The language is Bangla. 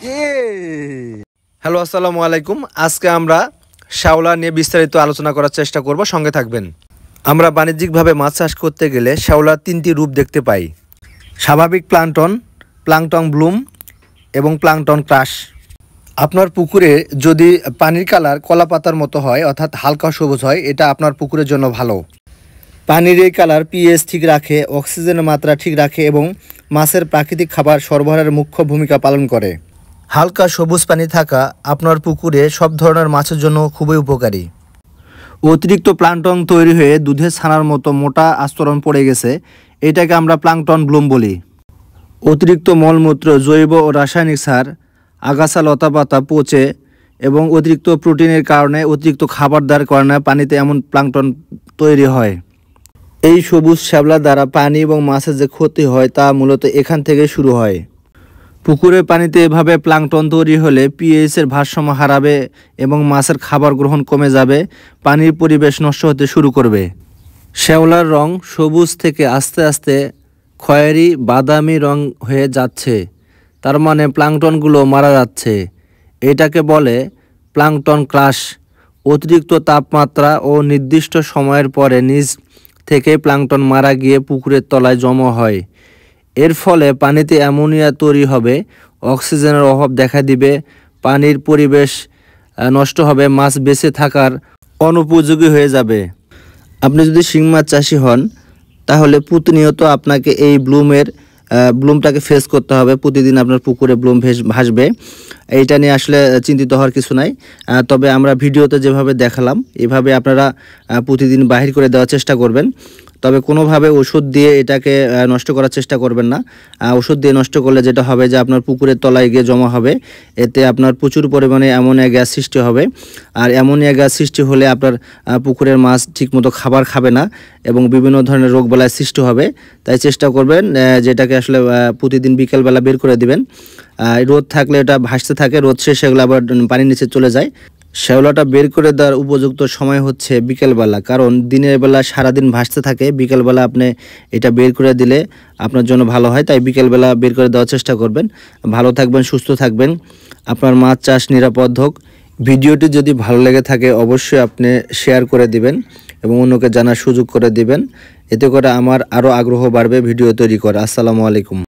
হ্যালো, আসসালামু আলাইকুম। আজকে আমরা শ্যাওলা নিয়ে বিস্তারিত আলোচনা করার চেষ্টা করব, সঙ্গে থাকবেন। আমরা বাণিজ্যিকভাবে মাছ চাষ করতে গেলে শ্যাওলার তিনটি রূপ দেখতে পাই: স্বাভাবিক প্লাঙ্কটন, প্লাঙ্কটন ব্লুম এবং প্লাঙ্কটন ক্রাশ। আপনার পুকুরে যদি পানির কালার কলা পাতার মতো হয়, অর্থাৎ হালকা সবুজ হয়, এটা আপনার পুকুরের জন্য ভালো। পানির এই কালার পিএইচ ঠিক রাখে, অক্সিজেনের মাত্রা ঠিক রাখে এবং মাছের প্রাকৃতিক খাবার সরবরাহের মুখ্য ভূমিকা পালন করে। হালকা সবুজ পানি থাকা আপনার পুকুরে সব ধরনের মাছের জন্য খুবই উপকারী। অতিরিক্ত প্লাঙ্কটন তৈরি হয়ে দুধের ছানার মতো মোটা আস্তরণ পড়ে গেছে, এটাকে আমরা প্লাঙ্কটন ব্লুম বলি। অতিরিক্ত মলমূত্র, জৈব ও রাসায়নিক সার, আগাছা লতাপাতা পচে এবং অতিরিক্ত প্রোটিনের কারণে, অতিরিক্ত খাবার দেওয়ার কারণে পানিতে এমন প্লাঙ্কটন তৈরি হয়। এই সবুজ শ্যাওলা দ্বারা পানি এবং মাছের যে ক্ষতি হয় তা মূলত এখান থেকে শুরু হয়। পুকুরের পানিতে এভাবে প্লাঙ্কটন তৈরি হলে পিএইচের ভারসাম্য হারাবে এবং মাছের খাবার গ্রহণ কমে যাবে, পানির পরিবেশ নষ্ট হতে শুরু করবে। শ্যাওলার রং সবুজ থেকে আস্তে আস্তে খয়েরি বাদামি রং হয়ে যাচ্ছে, তার মানে প্লাঙ্কটনগুলো মারা যাচ্ছে। এটাকে বলে প্লাঙ্কটন ক্রাশ। অতিরিক্ত তাপমাত্রা ও নির্দিষ্ট সময়ের পরে নিচ থেকে প্লাঙ্কটন মারা গিয়ে পুকুরের তলায় জমা হয়। এর ফলে পানিতে অ্যামোনিয়া তৈরি হবে, অক্সিজেনের অভাব দেখা দিবে, পানির পরিবেশ নষ্ট হবে, মাছ বেঁচে থাকার অনুপযোগী হয়ে যাবে। আপনি যদি শিং মাছ চাষি হন তাহলে প্রতিনিয়ত আপনাকে এই ব্লুমটাকে ফেস করতে হবে। প্রতিদিন আপনার পুকুরে ব্লুম ভাসবে, এইটা নিয়ে আসলে চিন্তিত হওয়ার কিছু নাই। তবে আমরা ভিডিওতে যেভাবে দেখালাম এভাবে আপনারা প্রতিদিন বাহির করে দেওয়ার চেষ্টা করবেন। তবে কোনোভাবে ওষুধ দিয়ে এটাকে নষ্ট করার চেষ্টা করবেন না। ওষুধ দিয়ে নষ্ট করলে যেটা হবে যে আপনার পুকুরের তলায় গিয়ে জমা হবে, এতে আপনার প্রচুর পরিমাণে অ্যামোনিয়া গ্যাস সৃষ্টি হবে। আর অ্যামোনিয়া গ্যাস সৃষ্টি হলে আপনার পুকুরের মাছ ঠিকমতো খাবার খাবে না এবং বিভিন্ন ধরনের রোগবালাইয়ের সৃষ্টি হবে। তাই চেষ্টা করবেন যেটাকে আসলে প্রতিদিন বিকেলবেলা বের করে দিবেন। রোদ থাকলে এটা ভাসতে থাকে, রোদ শেষে এগুলো আবার পানির নিচে চলে যায়। শ্যাওলাটা বের করে দেওয়ার উপযুক্ত সময় হচ্ছে বিকেলবেলা, কারণ দিনের বেলা সারাদিন ভাসতে থাকে, বিকেলবেলা আপনি এটা বের করে দিলে আপনার জন্য ভালো হয়। তাই বিকেলবেলা বের করে দেওয়ার চেষ্টা করবেন। ভালো থাকবেন, সুস্থ থাকবেন, আপনার মাছ চাষ নিরাপদ হোক। ভিডিওটি যদি ভালো লেগে থাকে অবশ্যই আপনি শেয়ার করে দিবেন এবং অন্যকে জানার সুযোগ করে দিবেন। এতে করে আমার আরও আগ্রহ বাড়বে ভিডিও তৈরি করা। আসসালামু আলাইকুম।